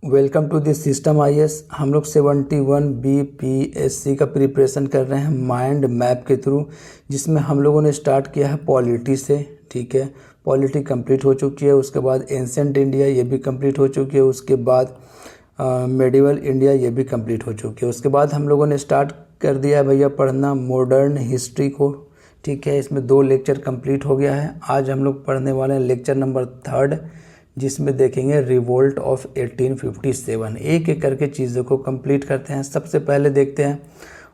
Welcome to this system IAS. हम लोग 71 BPSC का प्रिपरेशन कर रहे हैं माइंड मैप के थ्रू, जिसमें हम लोगों ने स्टार्ट किया है पॉलिटी से। ठीक है, पॉलिटी कंप्लीट हो चुकी है। उसके बाद एंसेंट इंडिया ये भी कंप्लीट हो चुकी है। उसके बाद मेडिवल इंडिया ये भी कंप्लीट हो चुकी है। उसके बाद हम लोगों ने स्टार्ट कर दिया है भैया पढ़ना मॉडर्न हिस्ट्री को। ठीक है, इसमें 2 लेक्चर कंप्लीट हो गया है। आज हम लोग पढ़ने वाले हैं लेक्चर नंबर 3, जिसमें देखेंगे रिवोल्ट ऑफ 1857। एक एक करके चीज़ों को कंप्लीट करते हैं। सबसे पहले देखते हैं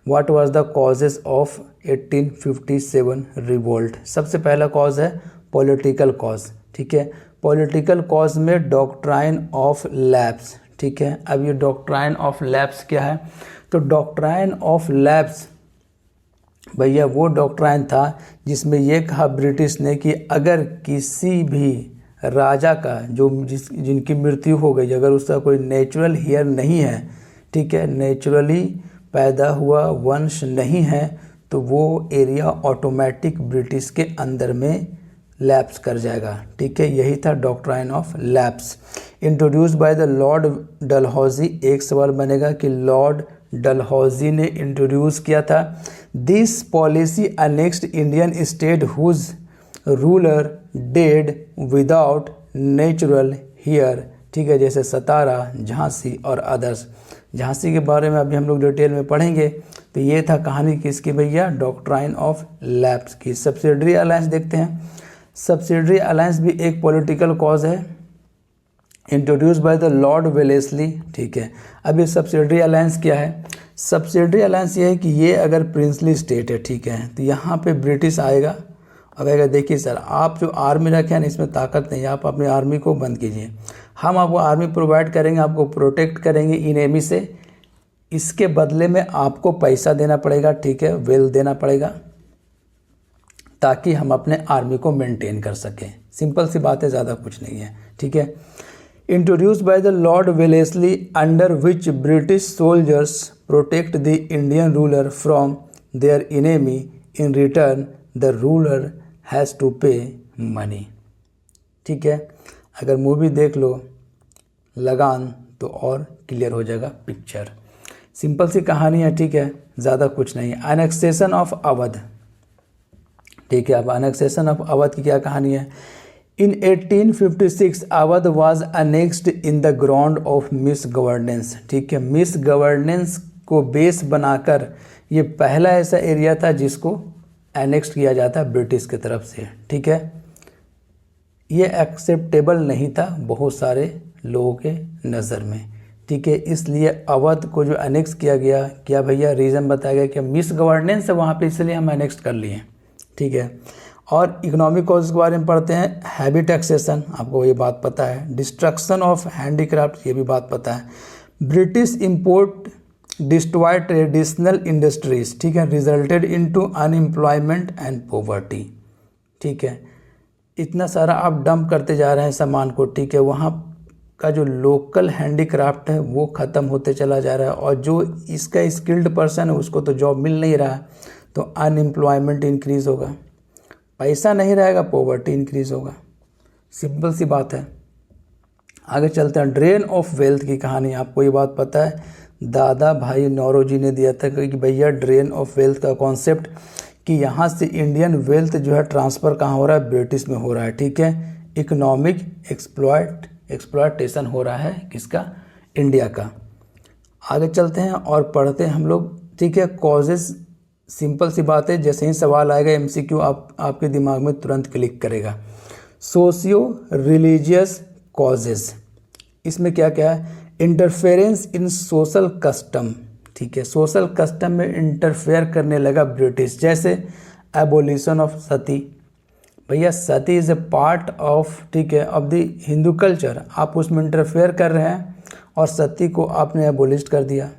what was the causes of 1857 revolt. सबसे पहला कॉज है पॉलिटिकल कॉज। ठीक है, पॉलिटिकल कॉज में डॉक्ट्राइन ऑफ लैप्स। ठीक है, अब ये डॉक्ट्राइन ऑफ लैप्स क्या है? तो डॉक्ट्राइन ऑफ लैप्स भैया वो डॉक्ट्राइन था जिसमें ये कहा ब्रिटिश ने कि अगर किसी भी राजा का जिनकी मृत्यु हो गई, अगर उसका कोई नेचुरल हेयर नहीं है, ठीक है, नेचुरली पैदा हुआ वंश नहीं है, तो वो एरिया ऑटोमेटिक ब्रिटिश के अंदर में लैप्स कर जाएगा। ठीक है, यही था doctrine of lapse, introduce by the Lord Dalhousie. एक सवाल बनेगा कि लॉर्ड डलहौजी ने इंट्रोड्यूस किया था। This policy annexed Indian state whose ruler dead without natural heir. ठीक है, जैसे सतारा, झांसी और अदर्स। झांसी के बारे में अभी हम लोग डिटेल में पढ़ेंगे। तो ये था कहानी किसकी भैया? डॉक्ट्राइन ऑफ लैप्स की। सब्सिडरी अलायंस देखते हैं। सब्सिडरी अलायंस भी एक पॉलिटिकल कॉज है, introduce by the Lord Wellesley. ठीक है, अब ये सब्सिडरी अलायंस क्या है? सब्सिडरी अलायंस ये है कि ये अगर प्रिंसली स्टेट है, ठीक है, तो यहाँ पे ब्रिटिश आएगा और कहेगा देखिए सर, आप जो आर्मी रखे हैं ना, इसमें ताकत नहीं है, आप अपनी आर्मी को बंद कीजिए। हम आपको आर्मी प्रोवाइड करेंगे, आपको प्रोटेक्ट करेंगे इनेमी से। इसके बदले में आपको पैसा देना पड़ेगा, ठीक है, वेल देना पड़ेगा, ताकि हम अपने आर्मी को मेंटेन कर सकें। सिंपल सी बात है, ज़्यादा कुछ नहीं है। ठीक है, introduced by the Lord Wellesley, under which British soldiers protect the Indian ruler from their enemy, in return the ruler has to pay money. ठीक है, अगर मूवी देख लो लगान तो और क्लियर हो जाएगा पिक्चर। सिंपल सी कहानी है, ठीक है, ज़्यादा कुछ नहीं है। Annexation of Awadh. ठीक है, अब एनेक्सेशन ऑफ अवध की क्या कहानी है? इन 1856 Awadh was annexed in the ground of miss governance. ठीक है, मिस गवर्नेंस को बेस बनाकर ये पहला ऐसा एरिया था जिसको एनेक्स किया जाता ब्रिटिश की तरफ से। ठीक है, ये एक्सेप्टेबल नहीं था बहुत सारे लोगों के नज़र में। ठीक है, इसलिए अवध को जो एनेक्स किया गया, क्या भैया रीज़न बताया गया कि मिस गवर्नेंस है वहाँ पे, इसलिए हम एनेक्स कर लिए। ठीक है, और इकोनॉमिक कॉज के बारे में पढ़ते हैं। हैवी टैक्सेशन, आपको ये बात पता है। डिस्ट्रक्शन ऑफ हैंडीक्राफ्ट, ये भी बात पता है। British import destroy traditional industries. ठीक है, resulted into unemployment and poverty. ठीक है, इतना सारा आप डंप करते जा रहे हैं सामान को। ठीक है, वहाँ का जो लोकल हैंडीक्राफ्ट है वो ख़त्म होते चला जा रहा है, और जो इसका स्किल्ड पर्सन है उसको तो जॉब मिल नहीं रहा है, तो अनएम्प्लॉयमेंट इंक्रीज़ होगा, पैसा नहीं रहेगा, पॉवर्टी इंक्रीज़ होगा। सिंपल सी बात है। आगे चलते हैं। ड्रेन ऑफ वेल्थ की कहानी, आपको ये बात पता है, दादा भाई नौरोजी ने दिया था कि भैया ड्रेन ऑफ वेल्थ का कॉन्सेप्ट, कि यहाँ से इंडियन वेल्थ जो है ट्रांसफ़र कहाँ हो रहा है? ब्रिटिश में हो रहा है। ठीक है, इकोनॉमिक एक्सप्लॉयटेशन हो रहा है किसका? इंडिया का। आगे चलते हैं और पढ़ते हैं हम लोग। ठीक है, कॉजेज़, सिंपल सी बात है, जैसे ही सवाल आएगा एमसीक्यू आपके दिमाग में तुरंत क्लिक करेगा। सोशियो रिलीजियस कॉजेज़, इसमें क्या क्या है? इंटरफेरेंस इन सोशल कस्टम। ठीक है, सोशल कस्टम में इंटरफेयर करने लगा ब्रिटिश, जैसे एबोलिशन ऑफ सती। भैया सती इज़ ए पार्ट ऑफ, ठीक है, ऑफ द हिंदू कल्चर, आप उसमें इंटरफेयर कर रहे हैं और सती को आपने एबोलिश कर दिया।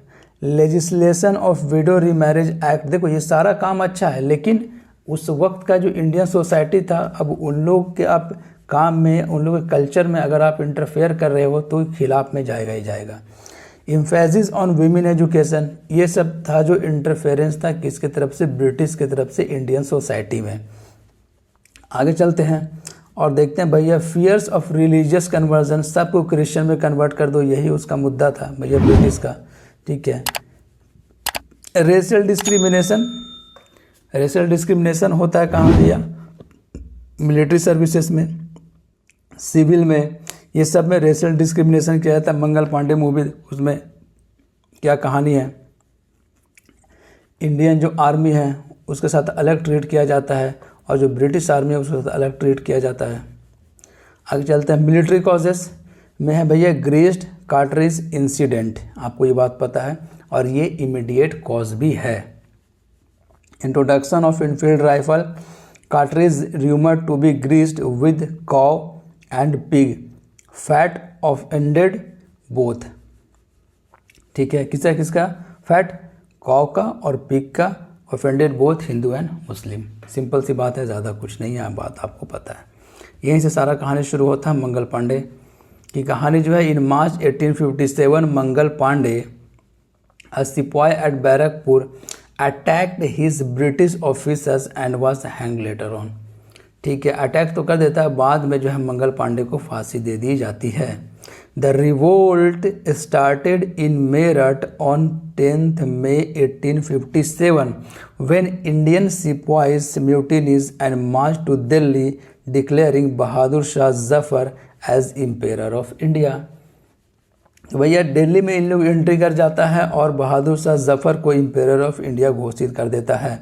Legislation of window remarriage act, देखो ये सारा काम अच्छा है, लेकिन उस वक्त का जो इंडियन सोसाइटी था, अब उन लोग के आप काम में, उन लोगों के कल्चर में अगर आप इंटरफेयर कर रहे हो तो खिलाफ में जाएगा ही जाएगा। एम्फेसिस ऑन वीमेन एजुकेशन, ये सब था जो इंटरफेरेंस था किसके तरफ से? ब्रिटिश की तरफ से इंडियन सोसाइटी में। आगे चलते हैं और देखते हैं भैया फियर्स ऑफ रिलीजियस कन्वर्जन, सबको क्रिश्चियन में कन्वर्ट कर दो, यही उसका मुद्दा था भैया ब्रिटिश का, ठीक है। रेशियल डिस्क्रिमिनेशन, रेशियल डिस्क्रिमिनेशन होता है कहाँ भैया, मिलिट्री सर्विसेज में, सिविल में, ये सब में रेशियल डिस्क्रिमिनेशन किया जाता है। मंगल पांडे मूवी, उसमें क्या कहानी है, इंडियन जो आर्मी है उसके साथ अलग ट्रीट किया जाता है और जो ब्रिटिश आर्मी है उसके साथ अलग ट्रीट किया जाता है। आगे चलते हैं, मिलिट्री कॉजेस में है भैया ग्रेस्ट कार्ट्रिज इंसिडेंट, आपको ये बात पता है और ये इमीडिएट कॉज भी है। Introduction of Enfield rifle, cartridge rumour to be greased with cow and pig, fat of ended both, ठीक है। किसका किसका फैट, काउ का और पिग का, offended both Hindu and Muslim. Simple सी बात है, ज़्यादा कुछ नहीं है, बात आपको पता है। यहीं से सारा कहानी शुरू होता है। मंगल पांडे की कहानी जो है, इन मार्च 1857 मंगल Pandey a sipahi at Barrackpore attacked his British officers and was hang later on, ठीक है। अटैक तो कर देता है, बाद में जो है मंगल पांडे को फांसी दे दी जाती है। The revolt started in Meerut on 10th May 1857 when Indian sepoys mutinied and marched to Delhi declaring Bahadur Shah Zafar as Emperor of India। भैया दिल्ली में इन लोग एंट्री कर जाता है और बहादुर शाह जफर को इम्पेरर ऑफ इंडिया घोषित कर देता है,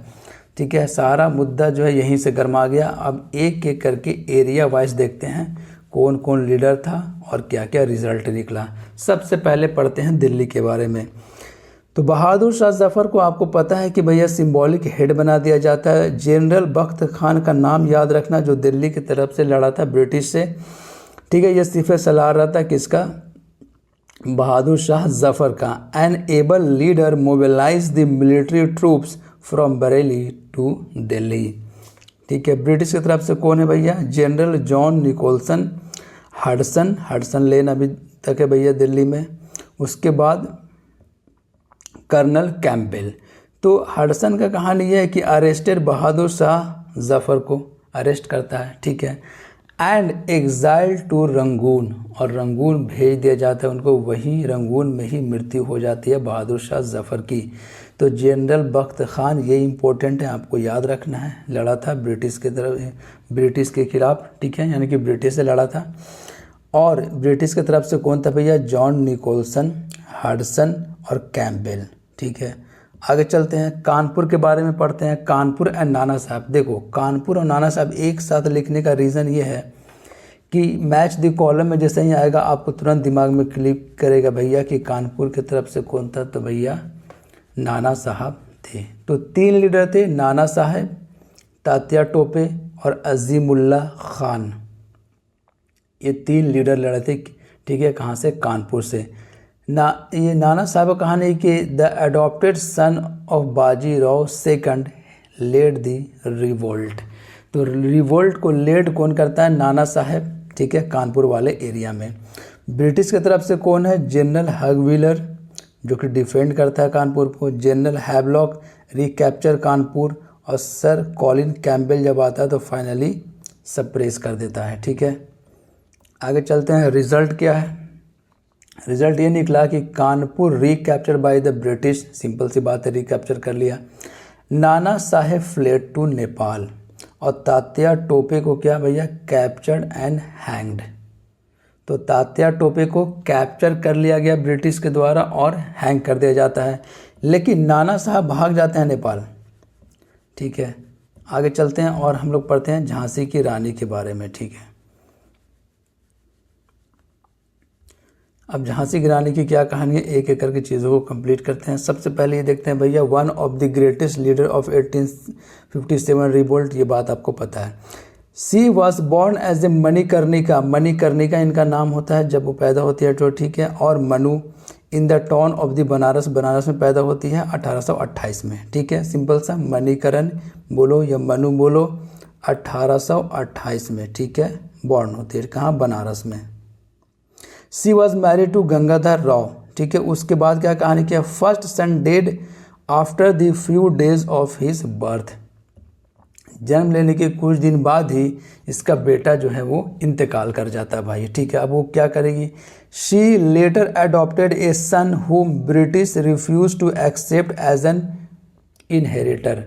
ठीक है। सारा मुद्दा जो है यहीं से गर्मा गया। अब एक एक करके एरिया वाइज देखते हैं कौन कौन लीडर था और क्या क्या रिजल्ट निकला। सबसे पहले पढ़ते हैं दिल्ली के बारे में। तो बहादुर शाह जफर को आपको पता है कि भैया सिंबॉलिक हेड बना दिया जाता है। जनरल बख्त खान का नाम याद रखना, जो दिल्ली की तरफ से लड़ा था ब्रिटिश से, ठीक है। ये सिर्फ सलाह रहा था किसका, बहादुर शाह जफर का। An able leader mobilize the military troops from Bareilly to Delhi, ठीक है। ब्रिटिश की तरफ से कौन है भैया, जनरल जॉन निकोलसन, हडसन लेन अभी तक है भैया दिल्ली में। उसके बाद कर्नल कैंपबेल। तो हडसन का कहानी यह है कि अरेस्टेड बहादुर शाह जफर को अरेस्ट करता है, ठीक है। एंड एग्जाइल टू रंगून, और रंगून भेज दिया जाता है उनको, वहीं रंगून में ही मृत्यु हो जाती है बहादुर शाह जफर की। तो जनरल बख्त खान, ये इम्पोर्टेंट है, आपको याद रखना है, लड़ा था ब्रिटिश के तरफ, ब्रिटिश के खिलाफ, ठीक है, यानी कि ब्रिटिश से लड़ा था। और ब्रिटिश की तरफ से कौन था भैया, जॉन निकोलसन, हडसन और कैंपबेल, ठीक है। आगे चलते हैं, कानपुर के बारे में पढ़ते हैं। कानपुर एंड नाना साहब। देखो कानपुर और नाना साहब एक साथ लिखने का रीज़न ये है कि मैच द कॉलम में जैसे ही आएगा आपको तुरंत दिमाग में क्लिक करेगा भैया कि कानपुर की तरफ से कौन था, तो भैया नाना साहब थे। तो 3 लीडर थे, नाना साहब, तात्या टोपे और अजीमुल्ला खान। ये 3 लीडर लड़े थे, ठीक है। कहाँ से, कानपुर से। ये नाना साहब का कहानी कि the adopted son of Bajirao second led the revolt. तो रिवोल्ट को लेड कौन करता है, नाना साहब, ठीक है, कानपुर वाले एरिया में। ब्रिटिश की तरफ से कौन है, जनरल हगविलर, जो कि डिफेंड करता है कानपुर को। जनरल हैवलॉक रिकैप्चर कानपुर, और सर कॉलिन कैंपबेल जब आता है तो फाइनली सप्रेस कर देता है, ठीक है। आगे चलते हैं, रिजल्ट क्या है। रिजल्ट ये निकला कि Kanpur recapture by the British, simple सी बात है, रिकैप्चर कर लिया। नाना साहेब फ्लेड टू नेपाल, और तात्या टोपे को क्या भैया, कैप्चर्ड एंड हैंग्ड। तो तात्या टोपे को कैप्चर कर लिया गया ब्रिटिश के द्वारा और हैंग कर दिया जाता है, लेकिन नाना साहब भाग जाते हैं नेपाल, ठीक है। आगे चलते हैं और हम लोग पढ़ते हैं झांसी की रानी के बारे में, ठीक है। अब झांसी की रानी की क्या कहानी है, एक एक करके चीज़ों को कंप्लीट करते हैं। सबसे पहले ये देखते हैं भैया, one of the greatest leader of 1857 revolt, ये बात आपको पता है। She was born as a Manikarnika, Manikarnika इनका नाम होता है जब वो पैदा होती है, तो ठीक है। और Manu in the town of the Banaras, Banaras में पैदा होती है 1828 में, ठीक है। सिंपल सा, मणिकरण बोलो या मनु बोलो, 1828 में, ठीक है, बॉर्न होती है। कहाँ, बनारस में। She was married to Gangadhar Rao, ठीक है। उसके बाद क्या कहानी किया, first son dead after the few days of his birth. जन्म लेने के कुछ दिन बाद ही इसका बेटा जो है वो इंतकाल कर जाता है भाई, ठीक है। अब वो क्या करेगी, she later adopted a son whom British refuse to accept as an inheritor.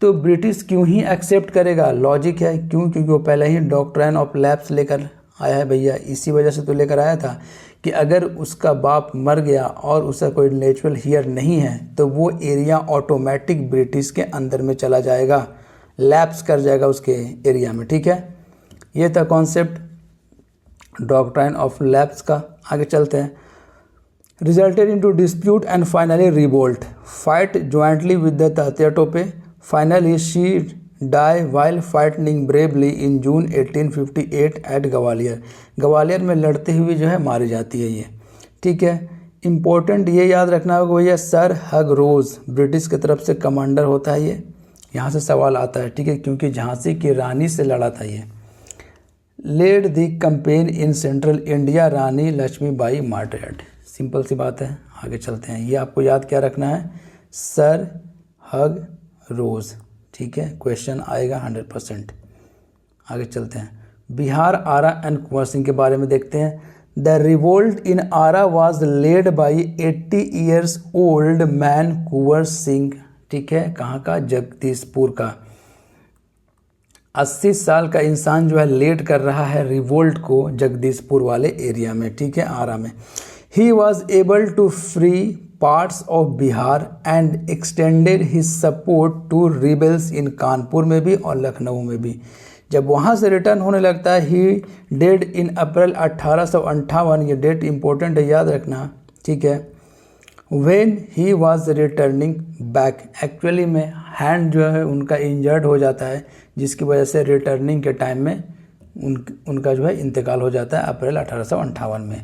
तो ब्रिटिश क्यों ही एक्सेप्ट करेगा, लॉजिक है क्यों, क्योंकि वो पहले ही डॉक्ट्राइन ऑफ लैप्स लेकर आया है भैया, इसी वजह से तो लेकर आया था कि अगर उसका बाप मर गया और उसका कोई नेचुरल हियर नहीं है तो वो एरिया ऑटोमेटिक ब्रिटिश के अंदर में चला जाएगा, लैप्स कर जाएगा उसके एरिया में, ठीक है। ये था कॉन्सेप्ट डॉक्ट्राइन ऑफ लैप्स का। आगे चलते हैं। Resulted into dispute and finally revolt, fight jointly with the Tatya Tope, finally she die while fighting bravely in June 1858 at Gwalior. Gwalior में लड़ते हुए जो है मारी जाती है ये, ठीक है। इम्पोर्टेंट ये याद रखना होगा भैया, सर हग रोज़ ब्रिटिश की तरफ से कमांडर होता है ये, यहाँ से सवाल आता है, ठीक है, क्योंकि झांसी की रानी से लड़ा था ये। Led the campaign in central India, Rani Lakshmibai martyred. Simple सी बात है, आगे चलते हैं। ये आपको याद क्या रखना है, सर हग रोज़, ठीक है, क्वेश्चन आएगा 100%। आगे चलते हैं। बिहार, आरा एंड कुंवर सिंह के बारे में देखते हैं। The revolt in Arrah was led by 80 years old man Kunwar Singh, ठीक है, कहाँ का, जगदीशपुर का। 80 साल का इंसान जो है लेड कर रहा है रिवोल्ट को जगदीशपुर वाले एरिया में, ठीक है, आरा में। He was able to free parts of Bihar and extended his support to rebels in Kanpur में भी और लखनऊ में भी। जब वहाँ से रिटर्न होने लगता है, ही डेड इन अप्रैल 1858, ये डेट इंपॉर्टेंट है, याद रखना, ठीक है। When he was returning back, actually में हैंड जो है उनका इंजर्ड हो जाता है, जिसकी वजह से रिटर्निंग के टाइम में उनका जो है इंतकाल हो जाता है अप्रैल 1858 में।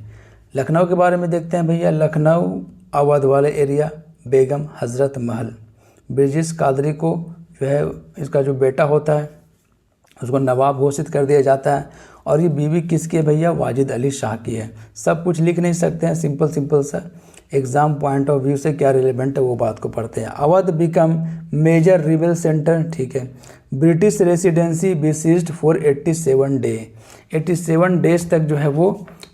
लखनऊ के बारे में देखते हैं भैया। लखनऊ अवध वाले एरिया, बेगम हज़रत महल, ब्रिजेश कादरी को जो है इसका जो बेटा होता है उसको नवाब घोषित कर दिया जाता है। और ये बीवी किसकी है भैया, वाजिद अली शाह की है। सब कुछ लिख नहीं सकते हैं, सिंपल सा एग्जाम पॉइंट ऑफ व्यू से क्या रिलेवेंट है वो बात को पढ़ते हैं। Awadh become major rebel centre, ठीक है। British residency besieged for 87 day, 87 days तक जो है वो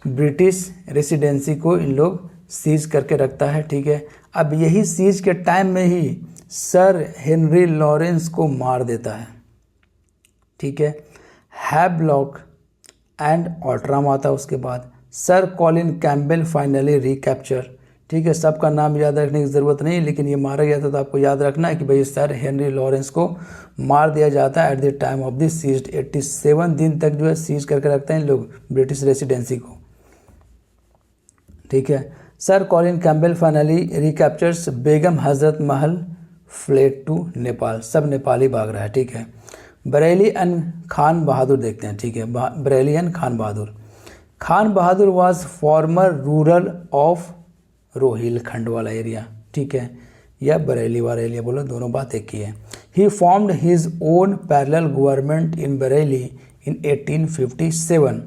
ब्रिटिश रेसिडेंसी को इन लोग सीज करके रखता है, ठीक है। अब यही सीज के टाइम में ही सर हेनरी लॉरेंस को मार देता है, ठीक है। हैवलॉक एंड ऑल्ट्राम आता उसके बाद। Sir Colin Campbell finally recapture, ठीक है। सबका नाम याद रखने की ज़रूरत नहीं, लेकिन ये मारा गया था तो आपको याद रखना है कि भाई सर हेनरी लॉरेंस को मार दिया जाता है at the time of this seized. 87 दिन तक जो है सीज करके रखते हैं इन लोग ब्रिटिश रेसिडेंसी को, ठीक है। सर कॉलिन कैम्पबेल फाइनली रिकैप्चर्स बेगम हज़रत महल, फ्लेट टू नेपाल, सब नेपाली भाग रहा है, ठीक है। बरेली एंड खान बहादुर देखते हैं, ठीक है। Bareilly and Khan Bahadur. Khan Bahadur was farmer rural of Rohilkhand वाला एरिया, ठीक है, या बरेली वाला एरिया, बोलो दोनों बात एक ही है। He formed his own parallel government in Bareilly in 1857।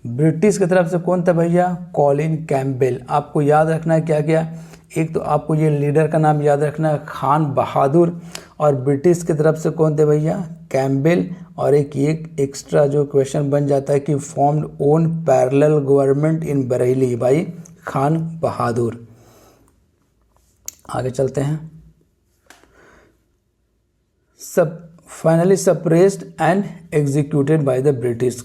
British की तरफ से कौन था भैया, कॉलिन कैम्पबेल। आपको याद रखना है क्या क्या, एक तो आपको ये लीडर का नाम याद रखना है खान बहादुर, और ब्रिटिश की तरफ से कौन थे भैया, कैम्पबेल। और एक एक्स्ट्रा जो क्वेश्चन बन जाता है कि formed own parallel government in Bareilly, भाई खान बहादुर। आगे चलते हैं। सब finally suppressed and executed by the British,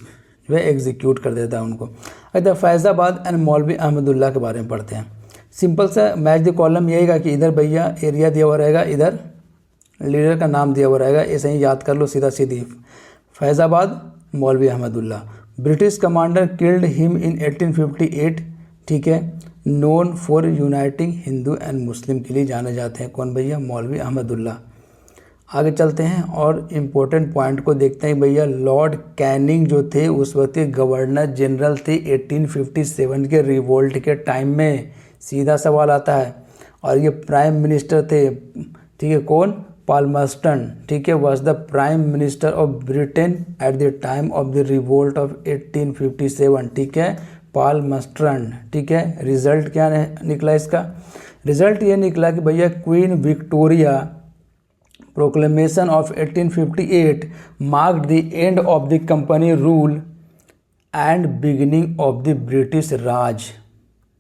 जो है एग्जीक्यूट कर देता है उनको। अच्छा, फैज़ाबाद एंड मौलवी अहमदुल्ला के बारे में पढ़ते हैं। सिंपल सा मैच द कॉलम यही का कि इधर भैया एरिया दिया हुआ रहेगा, इधर लीडर का नाम दिया हुआ रहेगा, ऐसे ही याद कर लो सीधा सीधी। फैज़ाबाद मौलवी Ahmadullah, British commander killed him in 1858, ठीक है। Known for uniting Hindu and मुस्लिम के लिए जाने जाते हैं, कौन भैया, मौलवी अहमदुल्ला। आगे चलते हैं और इम्पोर्टेंट पॉइंट को देखते हैं भैया। लॉर्ड कैनिंग जो थे उस वक्त गवर्नर जनरल थे 1857 के रिवोल्ट के टाइम में, सीधा सवाल आता है। और ये प्राइम मिनिस्टर थे, ठीक है, कौन, पाल्मर्स्टन, ठीक है, was the prime minister of Britain eight the time of the revolt of 1857, ठीक है, पाल्मर्स्टन, ठीक है। रिजल्ट क्या निकला इसका, रिजल्ट ये निकला कि भैया Queen Victoria proclamation of 1858 marked the end of the company rule and beginning of the British Raj.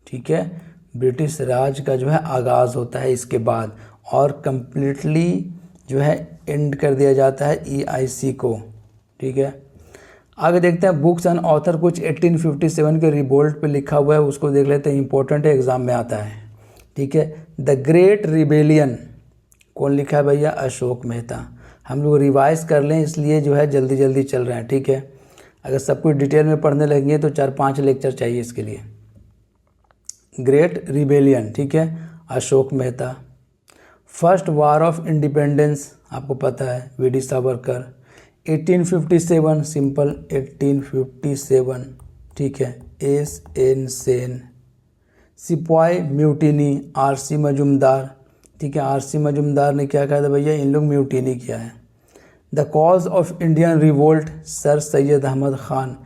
ठीक है, ब्रिटिश राज का जो है आगाज़ होता है इसके बाद, और कंप्लीटली जो है एंड कर दिया जाता है EIC को। ठीक है, आगे देखते हैं बुक्स एंड ऑथर। कुछ 1857 के रिवोल्ट पे लिखा हुआ है, उसको देख लेते हैं, इंपॉर्टेंट है, एग्जाम में आता है। ठीक है, द ग्रेट रिबेलियन कौन लिखा है भैया? अशोक मेहता। हम लोग रिवाइज कर लें इसलिए जो है जल्दी जल्दी चल रहे हैं। ठीक है, अगर सब कुछ डिटेल में पढ़ने लगेंगे तो 4-5 लेक्चर चाहिए इसके लिए। ग्रेट रिबेलियन, ठीक है, Ashok Mehta. First war of independence आपको पता है, VD सावरकर। 1857 सिंपल 1857, ठीक है, SN सेन। सिपाही म्यूटिनी RC मजुमदार, ठीक है, RC मजुमदार ने क्या कहा था भैया? इन लोग म्यूटिनी किया है। The cause of Indian revolt sir Syed Ahmad Khan.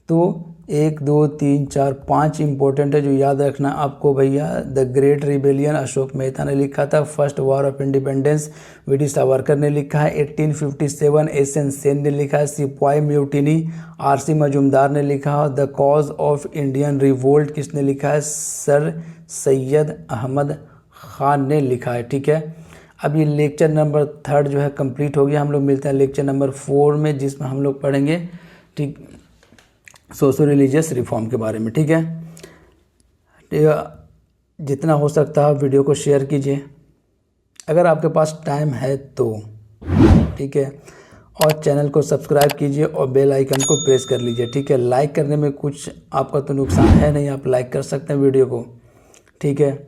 तो 1 2 3 4 5 इंपॉर्टेंट है जो याद रखना आपको भैया। The great rebellion Ashok Mehta ने लिखा था। First war of independence VD Savarkar ने लिखा है। 1857 SN सेन ने लिखा है। सिपाही म्यूटिनी RC मजुमदार ने लिखा है। The cause of Indian revolt किसने लिखा है? सर सैयद अहमद ख़ान ने लिखा है। ठीक है, अब ये लेक्चर नंबर 3 जो है कंप्लीट हो गया। हम लोग मिलते हैं लेक्चर नंबर 4 में, जिसमें हम लोग पढ़ेंगे ठीक सोशो रिलीजियस रिफॉर्म के बारे में। ठीक है, जितना हो सकता है वीडियो को शेयर कीजिए अगर आपके पास टाइम है तो। ठीक है, और चैनल को सब्सक्राइब कीजिए और बेल आइकन को प्रेस कर लीजिए। ठीक है, लाइक करने में कुछ आपका तो नुकसान है नहीं, आप लाइक कर सकते हैं वीडियो को। ठीक है,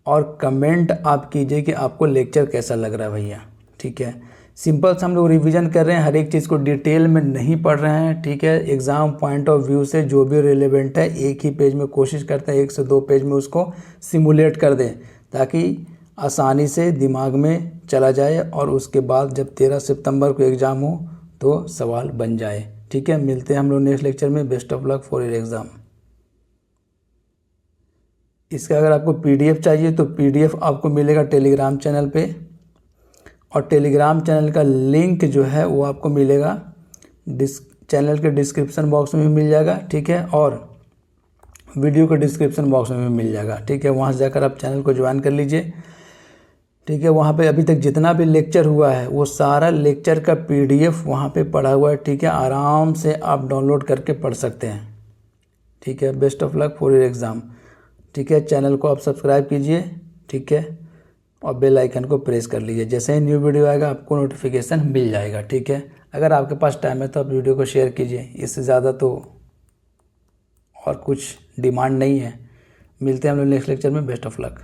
और कमेंट आप कीजिए कि आपको लेक्चर कैसा लग रहा है भैया। ठीक है, सिंपल से हम लोग रिवीजन कर रहे हैं, हर एक चीज़ को डिटेल में नहीं पढ़ रहे हैं। ठीक है, एग्ज़ाम पॉइंट ऑफ व्यू से जो भी रिलेवेंट है एक ही पेज में कोशिश करते हैं 1 से 2 पेज में उसको सिमुलेट कर दें, ताकि आसानी से दिमाग में चला जाए, और उसके बाद जब 13 सितंबर को एग्ज़ाम हो तो सवाल बन जाए। ठीक है, मिलते हैं हम लोग नेक्स्ट लेक्चर में। Best of luck for your exam. इसका अगर आपको PDF चाहिए तो PDF आपको मिलेगा टेलीग्राम चैनल पे, और टेलीग्राम चैनल का लिंक जो है वो आपको मिलेगा चैनल के डिस्क्रिप्शन बॉक्स में भी मिल जाएगा। ठीक है, और वीडियो के डिस्क्रिप्शन बॉक्स में भी मिल जाएगा। ठीक है, वहाँ से जाकर आप चैनल को ज्वाइन कर लीजिए। ठीक है, वहाँ पे अभी तक जितना भी लेक्चर हुआ है वो सारा लेक्चर का PDF वहाँ पे पड़ा हुआ है। ठीक है, आराम से आप डाउनलोड करके पढ़ सकते हैं। ठीक है, best of luck for your exam. ठीक है, चैनल को आप सब्सक्राइब कीजिए। ठीक है, और बेल आइकन को प्रेस कर लीजिए, जैसे ही न्यू वीडियो आएगा आपको नोटिफिकेशन मिल जाएगा। ठीक है, अगर आपके पास टाइम है तो आप वीडियो को शेयर कीजिए, इससे ज़्यादा तो और कुछ डिमांड नहीं है। मिलते हैं हम लोग नेक्स्ट लेक्चर में। Best of luck.